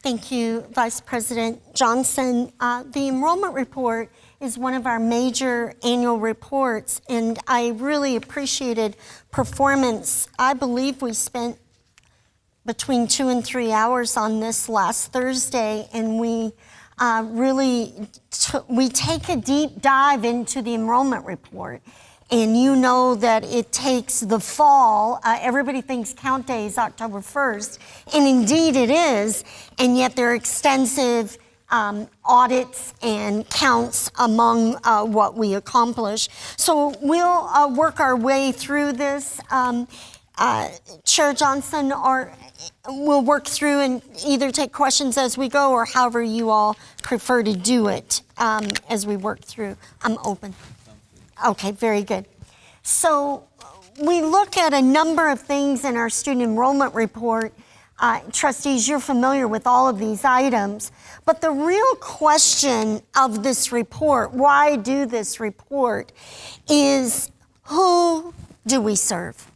Thank you, Vice President Johnson. The enrollment report is one of our major annual reports, and I really appreciated performance. I believe we spent between 2 and 3 hours on this last Thursday, and we we take a deep dive into the enrollment report. And you know that it takes the fall. Everybody thinks count day is October 1st, and indeed it is, and yet there are extensive audits and counts among what we accomplish. So we'll work our way through this. Chair Johnson, we'll work through and either take questions as we go or however you all prefer to do it as we work through. I'm open. Okay, very good. So we look at a number of things in our student enrollment report. Trustees, you're familiar with all of these items, but the real question of this report, why do this report, is who do we serve?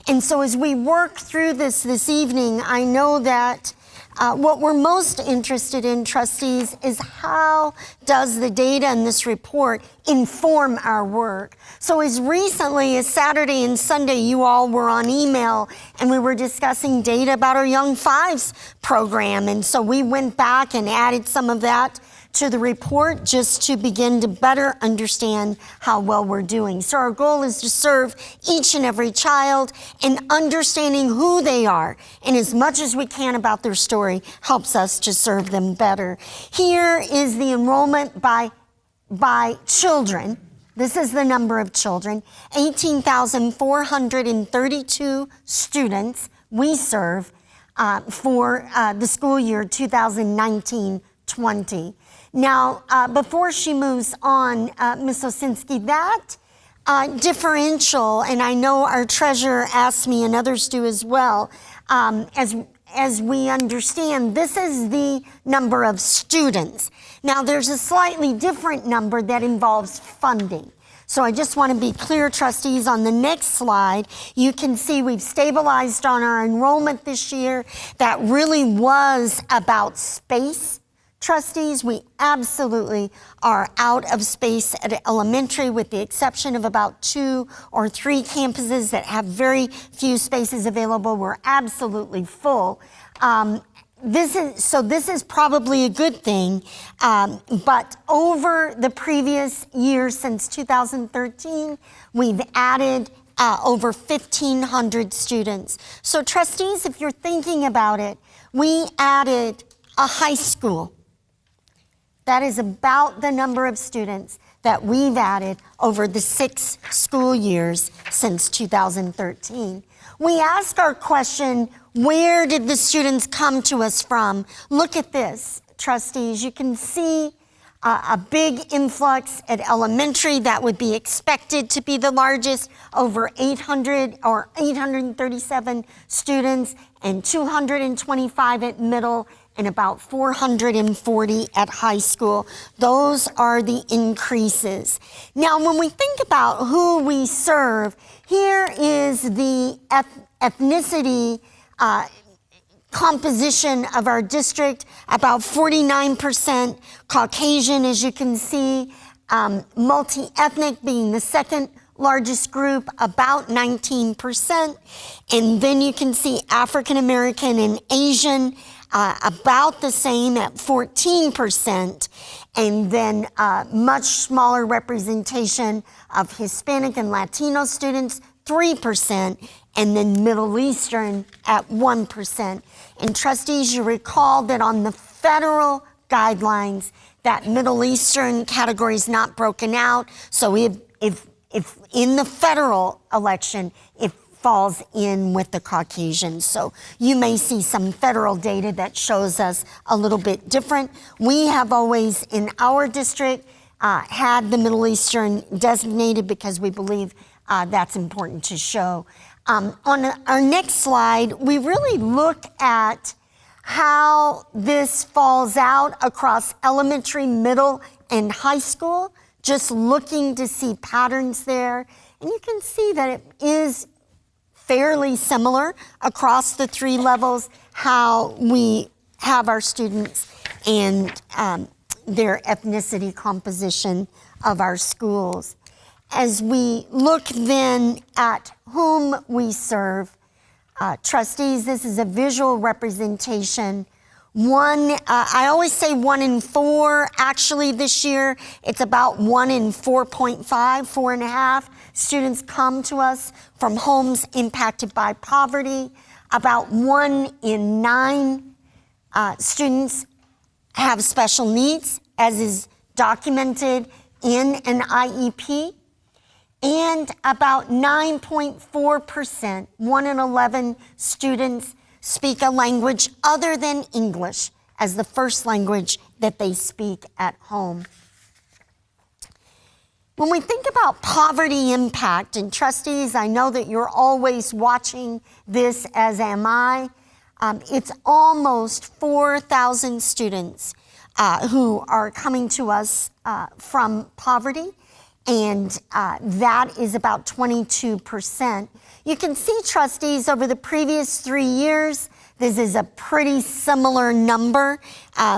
And so as we work through this evening, I know that what we're most interested in, trustees, is how does the data in this report inform our work? So as recently as Saturday and Sunday, you all were on email and we were discussing data about our Young Fives program. And so we went back and added some of that to the report just to begin to better understand how well we're doing. So our goal is to serve each and every child, and understanding who they are and as much as we can about their story helps us to serve them better. Here is the enrollment by children. This is the number of children, 18,432 students we serve for the school year 2019-20. Now, before she moves on, Ms. Osinski, that differential, and I know our treasurer asked me and others do as well, as we understand, this is the number of students. Now, there's a slightly different number that involves funding. So I just want to be clear, trustees, on the next slide, you can see we've stabilized on our enrollment this year. That really was about space. Trustees, we absolutely are out of space at elementary, with the exception of about 2 or 3 campuses that have very few spaces available. We're absolutely full. This is probably a good thing, but over the previous year, since 2013, we've added over 1,500 students. So trustees, if you're thinking about it, we added a high school. That is about the number of students that we've added over the 6 school years since 2013. We ask our question, where did the students come to us from? Look at this, trustees. You can see a big influx at elementary. That would be expected to be the largest, over 800 or 837 students, and 225 at middle, and about 440 at high school. Those are the increases. Now, when we think about who we serve, here is the ethnicity composition of our district. About 49% Caucasian, as you can see, multi-ethnic being the second largest group, about 19%. And then you can see African American and Asian, about the same at 14%, and then much smaller representation of Hispanic and Latino students, 3%, and then Middle Eastern at 1%. And trustees, you recall that on the federal guidelines, that Middle Eastern category is not broken out. So if in the federal election, it falls in with the Caucasians. So you may see some federal data that shows us a little bit different. We have always, in our district, had the Middle Eastern designated because we believe that's important to show. On our next slide, we really look at how this falls out across elementary, middle, and high school, just looking to see patterns there. And you can see that it is fairly similar across the 3 levels, how we have our students and their ethnicity composition of our schools. As we look then at whom we serve, trustees, this is a visual representation. I always say 1 in 4. Actually, this year, it's about 1 in 4.5, 4.5 students come to us from homes impacted by poverty. About 1 in 9 students have special needs, as is documented in an IEP. And about 9.4%, 1 in 11 students speak a language other than English as the first language that they speak at home. When we think about poverty impact, and trustees, I know that you're always watching this, as am I. It's almost 4,000 students who are coming to us from poverty, and that is about 22%. You can see, trustees, over the previous 3 years, this is a pretty similar number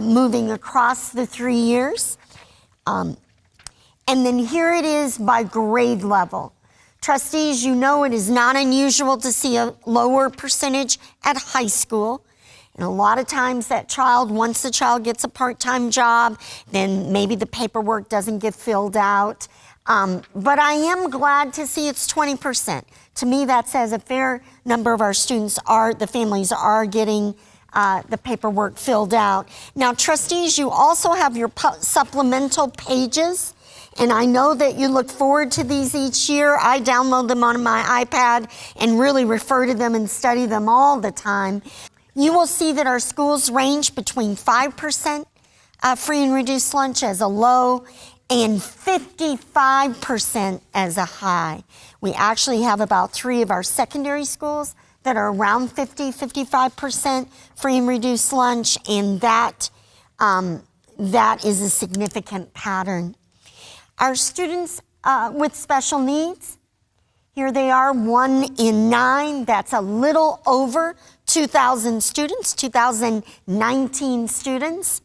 moving across the 3 years. And then here it is by grade level. Trustees, you know it is not unusual to see a lower percentage at high school. And a lot of times that child, once the child gets a part-time job, then maybe the paperwork doesn't get filled out. But I am glad to see it's 20%. To me, that says a fair number of our students the families are getting the paperwork filled out. Now, trustees, you also have your supplemental pages. And I know that you look forward to these each year. I download them on my iPad and really refer to them and study them all the time. You will see that our schools range between 5% free and reduced lunch as a low and 55% as a high. We actually have about 3 of our secondary schools that are around 55% free and reduced lunch, and that is a significant pattern. Our students with special needs, here they are, 1 in 9. That's a little over 2,000 students, 2,019 students.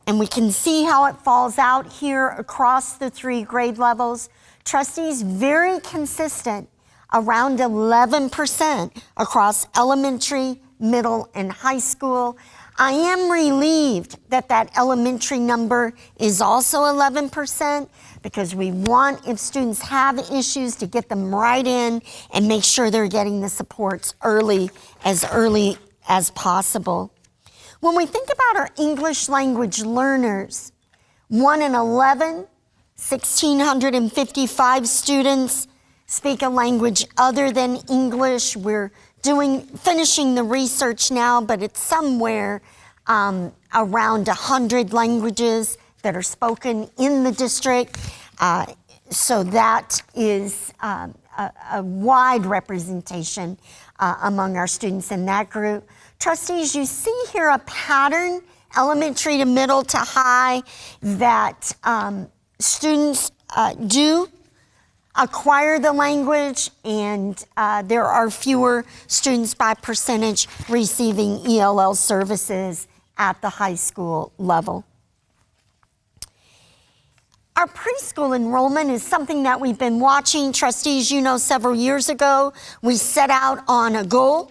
And we can see how it falls out here across the 3 grade levels. Trustees, very consistent, around 11% across elementary, middle, and high school. I am relieved that that elementary number is also 11%, because we want, if students have issues, to get them right in and make sure they're getting the supports early as possible. When we think about our English language learners, 1 in 11, 1,655 students speak a language other than English. We're finishing the research now, but it's somewhere around 100 languages that are spoken in the district. So that is a wide representation among our students in that group. Trustees, you see here a pattern, elementary to middle to high, that students do acquire the language, and there are fewer students by percentage receiving ELL services at the high school level. Our preschool enrollment is something that we've been watching. Trustees, you know, several years ago, we set out on a goal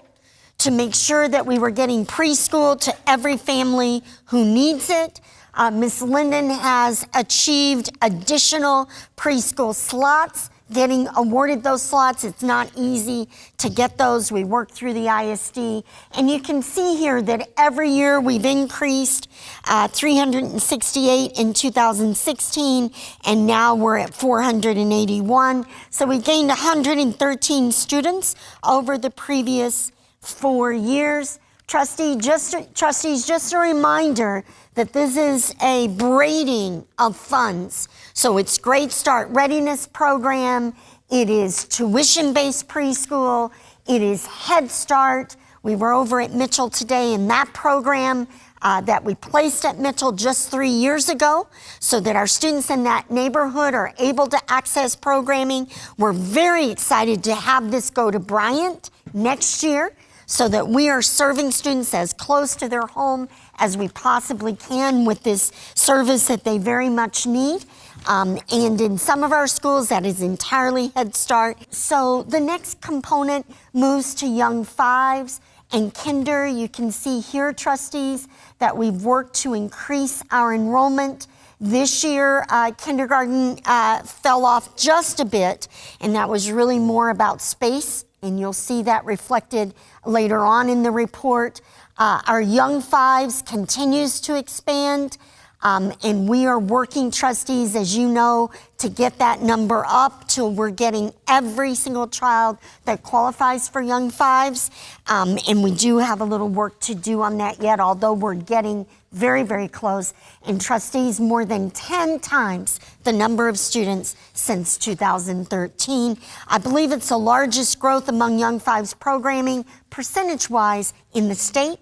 to make sure that we were getting preschool to every family who needs it. Ms. Linden has achieved additional preschool slots, getting awarded those slots. It's not easy to get those. We work through the ISD. And you can see here that every year we've increased 368 in 2016, and now we're at 481. So we gained 113 students over the previous 4 years. Trustees, just a reminder that this is a braiding of funds. So it's Great Start Readiness Program, it is tuition-based preschool, it is Head Start. We were over at Mitchell today in that program that we placed at Mitchell just 3 years ago, so that our students in that neighborhood are able to access programming. We're very excited to have this go to Bryant next year, so that we are serving students as close to their home as we possibly can with this service that they very much need. And in some of our schools, that is entirely Head Start. So the next component moves to Young Fives and Kinder. You can see here, trustees, that we've worked to increase our enrollment. This year, kindergarten fell off just a bit, and that was really more about space, and you'll see that reflected later on in the report. Our Young Fives continues to expand, and we are working, trustees, as you know, to get that number up till we're getting every single child that qualifies for Young Fives. And we do have a little work to do on that yet, although we're getting very, very close. And trustees, more than 10 times the number of students since 2013. I believe it's the largest growth among Young Fives programming, percentage-wise, in the state.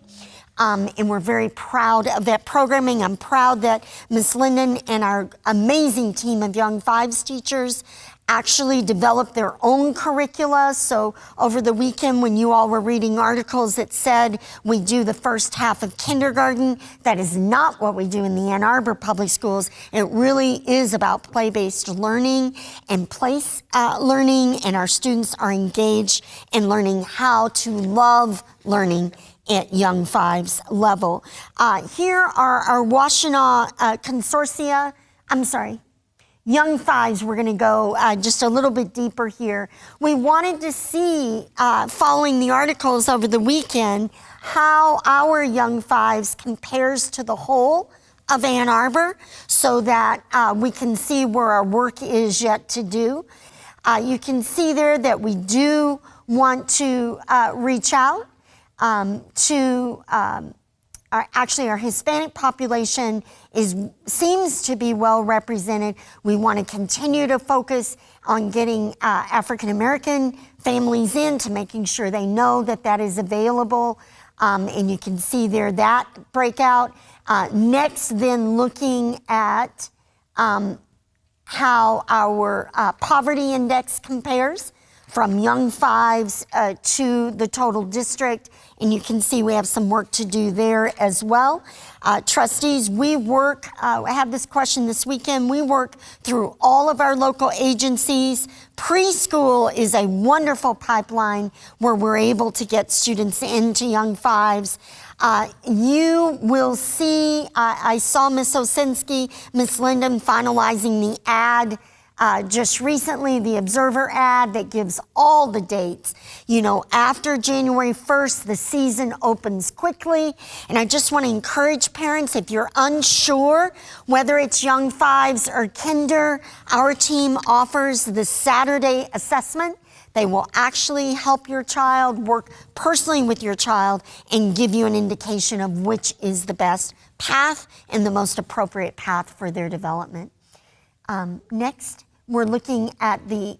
And we're very proud of that programming. I'm proud that Ms. Linden and our amazing team of Young Fives teachers actually developed their own curricula. So over the weekend, when you all were reading articles that said we do the first half of kindergarten, that is not what we do in the Ann Arbor Public Schools. It really is about play-based learning and place learning, and our students are engaged in learning how to love learning at Young Fives level. Here are our Washtenaw consortia. Young Fives, we're gonna go just a little bit deeper here. We wanted to see, following the articles over the weekend, how our Young Fives compares to the whole of Ann Arbor, so that we can see where our work is yet to do. You can see there that we do want to reach out to our Hispanic population seems to be well represented. We want to continue to focus on getting African American families in, to making sure they know that that is available. And you can see there that breakout. Next, then looking at how our poverty index compares from Young Fives to the total district. And you can see we have some work to do there as well. Trustees, we work, I have this question this weekend, we work through all of our local agencies. Preschool is a wonderful pipeline where we're able to get students into Young Fives. You will see, I saw Ms. Osinski, Ms. Linden finalizing the ad just recently, the Observer ad that gives all the dates. You know, after January 1st, the season opens quickly. And I just want to encourage parents, if you're unsure whether it's Young Fives or Kinder, our team offers the Saturday assessment. They will actually help your child, work personally with your child, and give you an indication of which is the best path and the most appropriate path for their development. Next, we're looking at the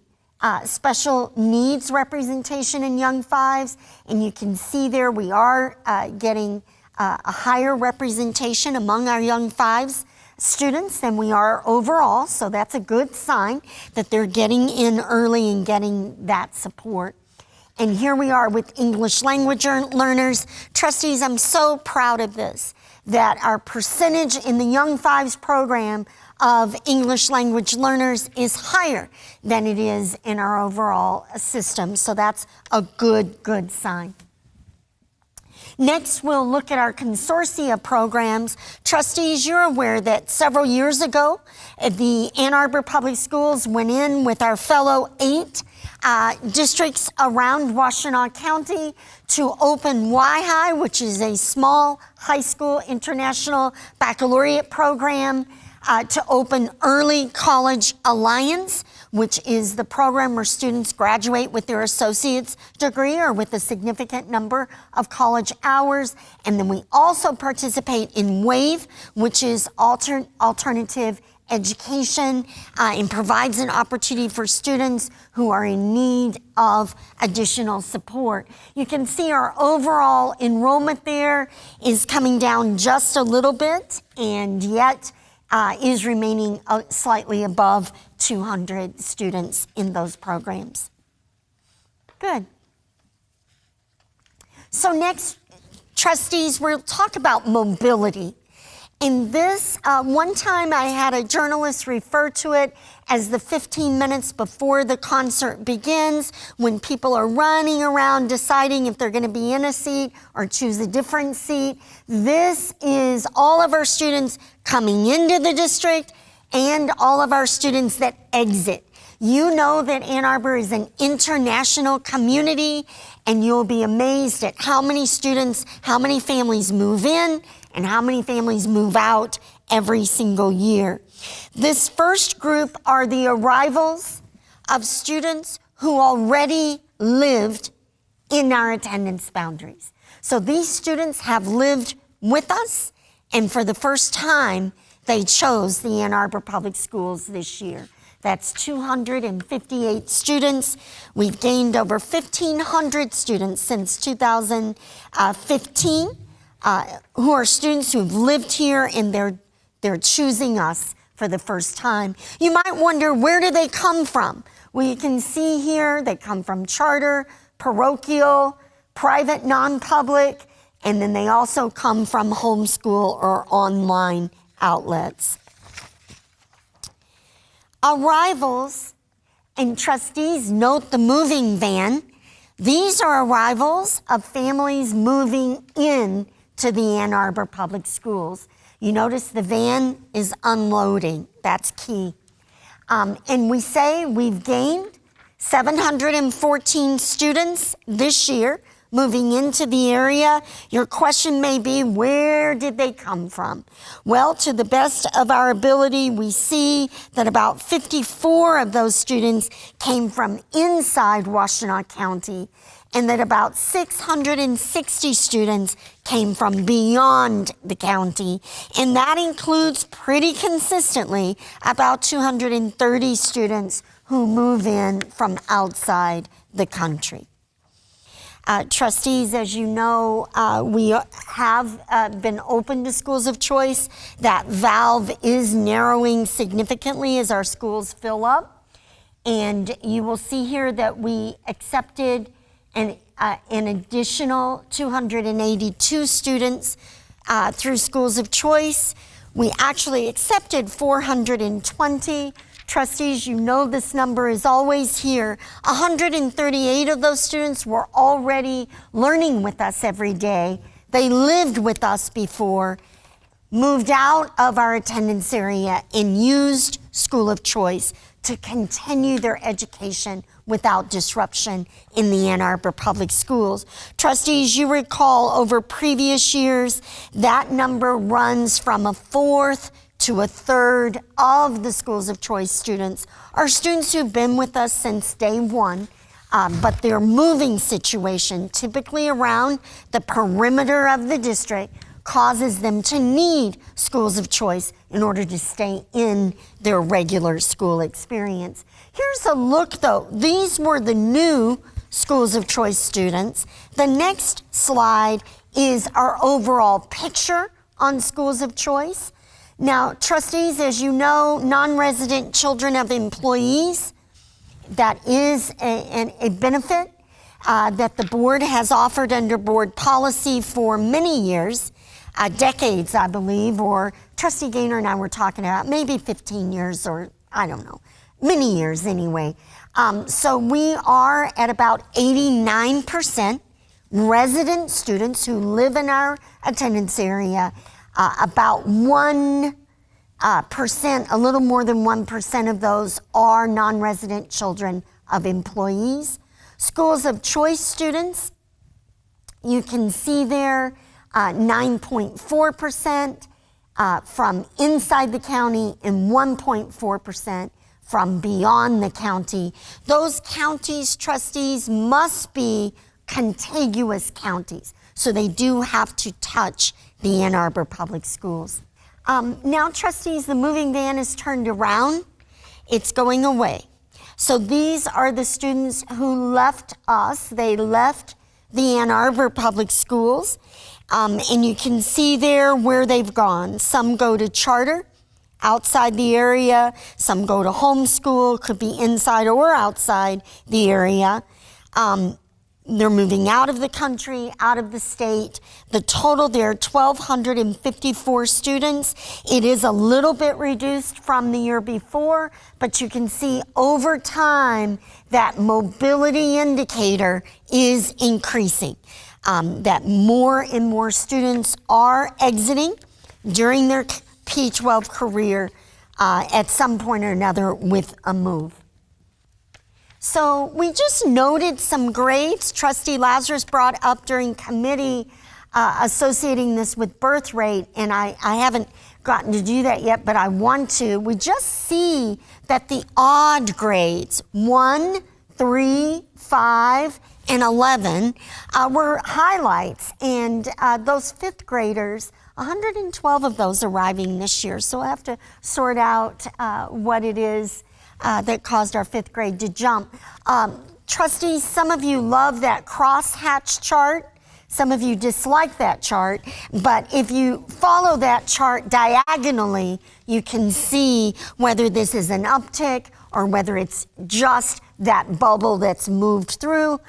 special needs representation in Young Fives, and you can see there we are getting a higher representation among our Young Fives students than we are overall, so that's a good sign that they're getting in early and getting that support. And here we are with English language learners. Trustees, I'm so proud of this, that our percentage in the Young Fives program of English language learners is higher than it is in our overall system. So that's a good sign. Next, we'll look at our consortia programs. Trustees, you're aware that several years ago, the Ann Arbor Public Schools went in with our fellow 8 districts around Washtenaw County to open Y-High, which is a small high school international baccalaureate program, to open Early College Alliance, which is the program where students graduate with their associate's degree or with a significant number of college hours. And then we also participate in WAVE, which is alternative education, and provides an opportunity for students who are in need of additional support. You can see our overall enrollment there is coming down just a little bit, and yet is remaining slightly above 200 students in those programs. Good. So next, trustees, we'll talk about mobility. In this, one time I had a journalist refer to it as the 15 minutes before the concert begins, when people are running around deciding if they're going to be in a seat or choose a different seat. This is all of our students coming into the district and all of our students that exit. You know that Ann Arbor is an international community, and you'll be amazed at how many students, how many families move in, and how many families move out every single year. This first group are the arrivals of students who already lived in our attendance boundaries. So these students have lived with us, and for the first time, they chose the Ann Arbor Public Schools this year. That's 258 students. We've gained over 1,500 students since 2015 who are students who've lived here, and they're choosing us for the first time. You might wonder, where do they come from? Well, you can see here they come from charter, parochial, private, non-public, and then they also come from homeschool or online outlets. Arrivals, and trustees, note the moving van. These are arrivals of families moving in to the Ann Arbor Public Schools. You notice the van is unloading. That's key. And we say we've gained 714 students this year moving into the area. Your question may be, where did they come from? Well, to the best of our ability, we see that about 54 of those students came from inside Washtenaw County, and that about 660 students came from beyond the county. And that includes pretty consistently about 230 students who move in from outside the country. Trustees, as you know, we have been open to schools of choice. That valve is narrowing significantly as our schools fill up. And you will see here that we accepted an additional 282 students through schools of choice. We actually accepted 420. Trustees, you know this number is always here. 138 of those students were already learning with us every day. They lived with us before, moved out of our attendance area, and used school of choice to continue their education without disruption in the Ann Arbor Public Schools. Trustees, you recall over previous years, that number runs from a fourth to a third of the schools of choice students are students who've been with us since day one, but their moving situation, typically around the perimeter of the district, causes them to need schools of choice in order to stay in their regular school experience. Here's a look though. These were the new schools of choice students. The next slide is our overall picture on schools of choice. Now, trustees, as you know, non-resident children of employees, that is a benefit that the board has offered under board policy for many years, decades, I believe, or Trustee Gaynor and I were talking about maybe 15 years, or I don't know, many years anyway. So we are at about 89% resident students who live in our attendance area. About 1%, a little more than 1% of those are non-resident children of employees. Schools of choice students, you can see there 9.4% from inside the county and 1.4% from beyond the county. Those counties, trustees, must be contiguous counties, so they do have to touch the Ann Arbor Public Schools. Now, trustees, the moving van is turned around. It's going away. So these are the students who left us. They left the Ann Arbor Public Schools, and you can see there where they've gone. Some go to charter outside the area. Some go to homeschool, could be inside or outside the area. They're moving out of the country, out of the state. The total there, 1,254 students. It is a little bit reduced from the year before, but you can see over time that mobility indicator is increasing. That more and more students are exiting during their P-12 career at some point or another with a move. So we just noted some grades Trustee Lazarus brought up during committee associating this with birth rate, and I haven't gotten to do that yet, but I want to. We just see that the odd grades, 1, 3, 5, and 11 were highlights, and those fifth graders, 112 of those arriving this year, so I have to sort out what it is that caused our fifth grade to jump. Trustees, some of you love that crosshatch chart. Some of you dislike that chart, but if you follow that chart diagonally, you can see whether this is an uptick or whether it's just that bubble that's moved through.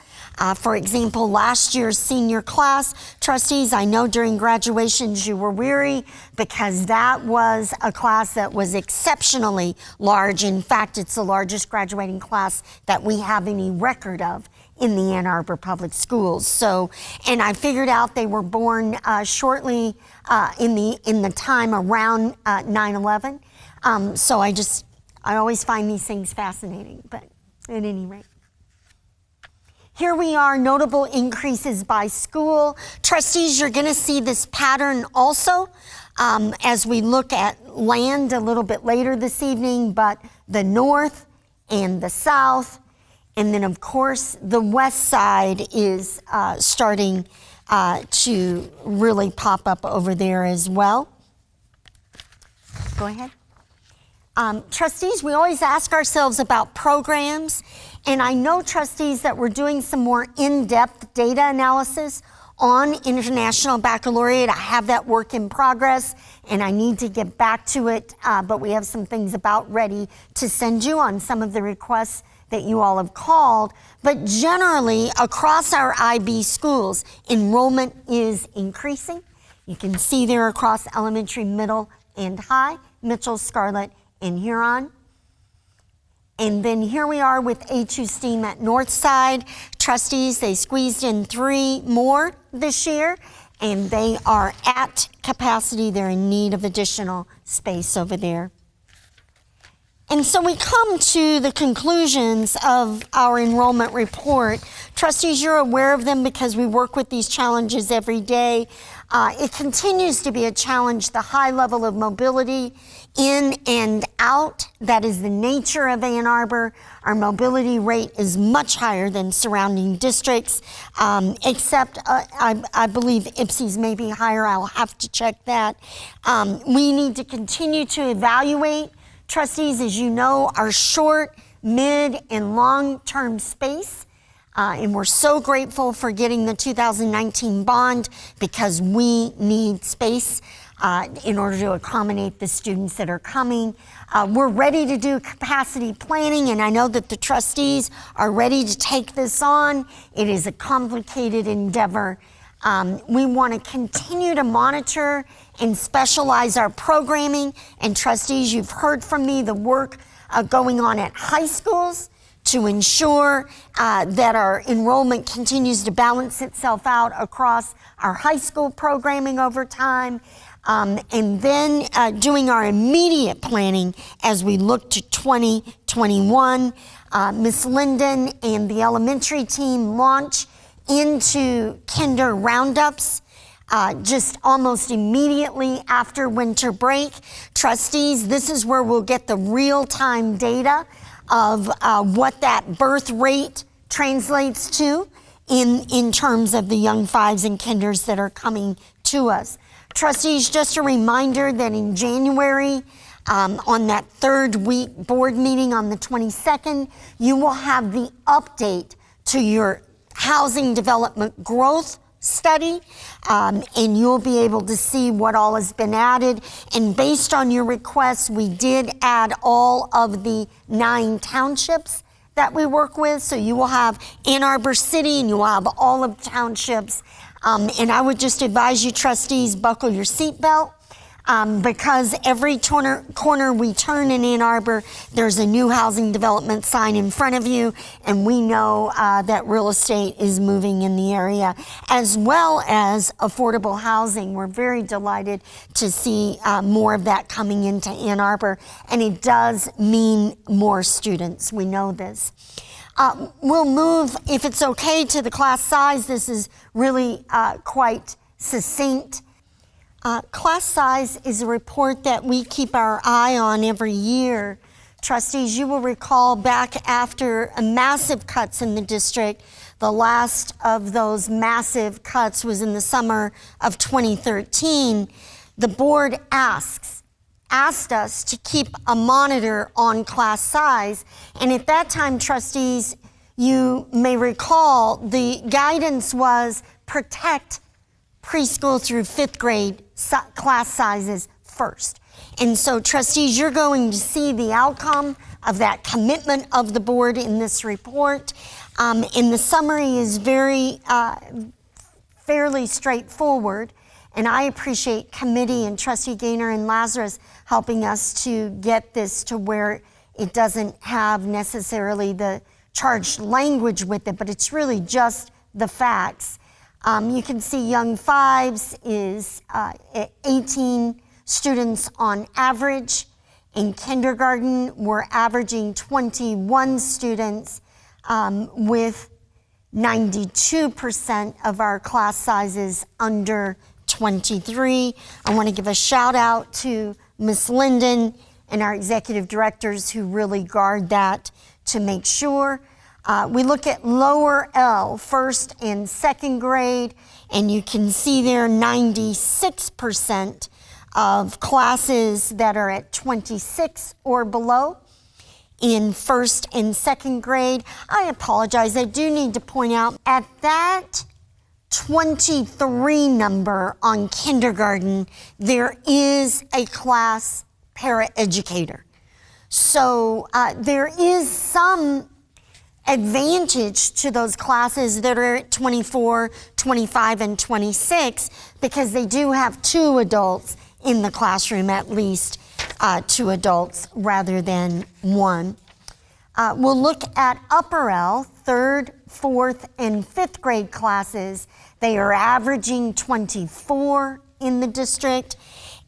For example, last year's senior class, trustees, I know during graduations you were weary because that was a class that was exceptionally large. In fact, it's the largest graduating class that we have any record of in the Ann Arbor Public Schools. So, and I figured out they were born shortly in the time around 9/11. So I always find these things fascinating, but at any rate. Here we are, notable increases by school. Trustees, you're gonna see this pattern also as we look at land a little bit later this evening, but the north and the south, and then of course the west side is starting to really pop up over there as well. Go ahead. Trustees, we always ask ourselves about programs, and I know, trustees, that we're doing some more in-depth data analysis on International Baccalaureate. I have that work in progress, and I need to get back to it, but we have some things about ready to send you on some of the requests that you all have called. But generally, across our IB schools, enrollment is increasing. You can see there across elementary, middle, and high, Mitchell, Scarlett, and Huron. And then here we are with A2 STEAM at Northside. Trustees, they squeezed in 3 more this year, and they are at capacity. They're in need of additional space over there. And so we come to the conclusions of our enrollment report. Trustees, you're aware of them because we work with these challenges every day. It continues to be a challenge, the high level of mobility in and out. That is the nature of Ann Arbor. Our mobility rate is much higher than surrounding districts, except I believe IPSI's may be higher. I'll have to check that. We need to continue to evaluate, trustees, as you know, our short, mid, and long-term space. And we're so grateful for getting the 2019 bond because we need space in order to accommodate the students that are coming. We're ready to do capacity planning, and I know that the trustees are ready to take this on. It is a complicated endeavor. We want to continue to monitor and specialize our programming. And trustees, you've heard from me the work going on at high schools to ensure that our enrollment continues to balance itself out across our high school programming over time. And then doing our immediate planning as we look to 2021. Ms. Linden and the elementary team launch into kinder roundups just almost immediately after winter break. Trustees, this is where we'll get the real-time data of what that birth rate translates to in terms of the young fives and kinders that are coming to us. Trustees, just a reminder that in January, on that third week board meeting on the 22nd, you will have the update to your housing development growth study, and you'll be able to see what all has been added. And based on your requests, we did add all of the 9 townships that we work with. So you will have Ann Arbor City and you will have all of townships. And I would just advise you trustees, buckle your seatbelt. Because every corner we turn in Ann Arbor, there's a new housing development sign in front of you, and we know that real estate is moving in the area, as well as affordable housing. We're very delighted to see more of that coming into Ann Arbor, and it does mean more students. We know this. We'll move, if it's okay, to the class size. This is really quite succinct. Class size is a report that we keep our eye on every year. Trustees, you will recall back after massive cuts in the district, the last of those massive cuts was in the summer of 2013. The board asked us to keep a monitor on class size. And at that time, trustees, you may recall the guidance was protect preschool through 5th grade class sizes first. And so trustees, you're going to see the outcome of that commitment of the board in this report. And the summary is fairly straightforward. And I appreciate committee and Trustee Gaynor and Lazarus helping us to get this to where it doesn't have necessarily the charged language with it, but it's really just the facts. You can see young fives is 18 students on average. In kindergarten, we're averaging 21 students with 92% of our class sizes under 23. I want to give a shout out to Ms. Linden and our executive directors who really guard that to make sure. We look at lower L, 1st and 2nd grade, and you can see there 96% of classes that are at 26 or below in 1st and 2nd grade. I apologize, I do need to point out at that 23 number on kindergarten, there is a class paraeducator. So there is some advantage to those classes that are at 24, 25, and 26 because they do have 2 adults in the classroom, at least 2 adults rather than 1. We'll look at upper L, 3rd, 4th, and 5th grade classes. They are averaging 24 in the district.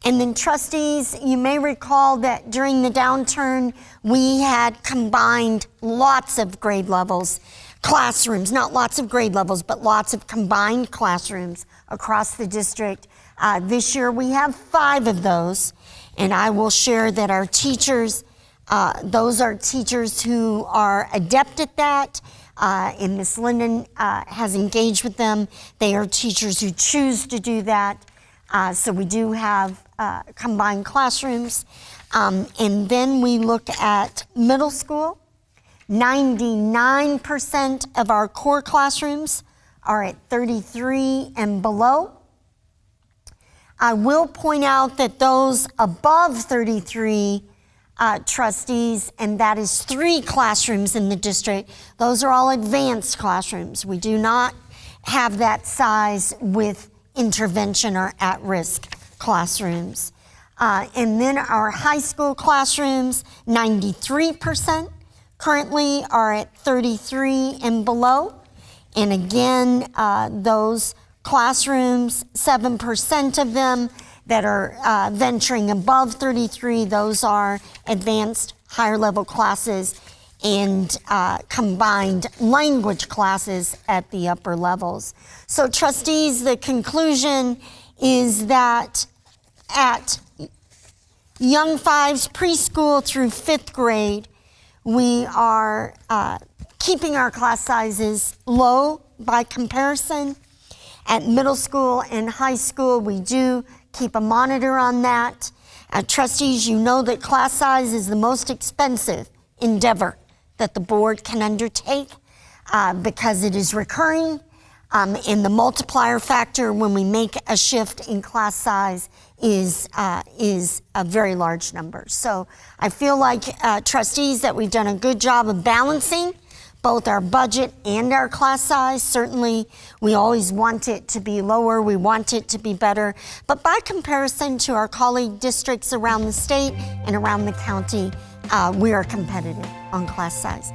And then trustees, you may recall that during the downturn, we had combined lots of grade levels, classrooms, not lots of grade levels, but lots of combined classrooms across the district. This year we have 5 of those, and I will share that our teachers, those are teachers who are adept at that, and Ms. Linden has engaged with them. They are teachers who choose to do that. So we do have combined classrooms. And then we look at middle school. 99% of our core classrooms are at 33 and below. I will point out that those above 33 trustees, and that is 3 classrooms in the district, those are all advanced classrooms. We do not have that size with intervention or at-risk classrooms. And then our high school classrooms, 93% currently are at 33 and below. And again, those classrooms, 7% of them that are venturing above 33, those are advanced higher level classes and combined language classes at the upper levels. So trustees, the conclusion is that at young fives, preschool through 5th grade, we are keeping our class sizes low by comparison. At middle school and high school, we do keep a monitor on that. Trustees, you know that class size is the most expensive endeavor that the board can undertake because it is recurring, and the multiplier factor when we make a shift in class size is a very large number. So I feel like trustees that we've done a good job of balancing both our budget and our class size. Certainly, we always want it to be lower, we want it to be better, but by comparison to our colleague districts around the state and around the county, we are competitive on class size.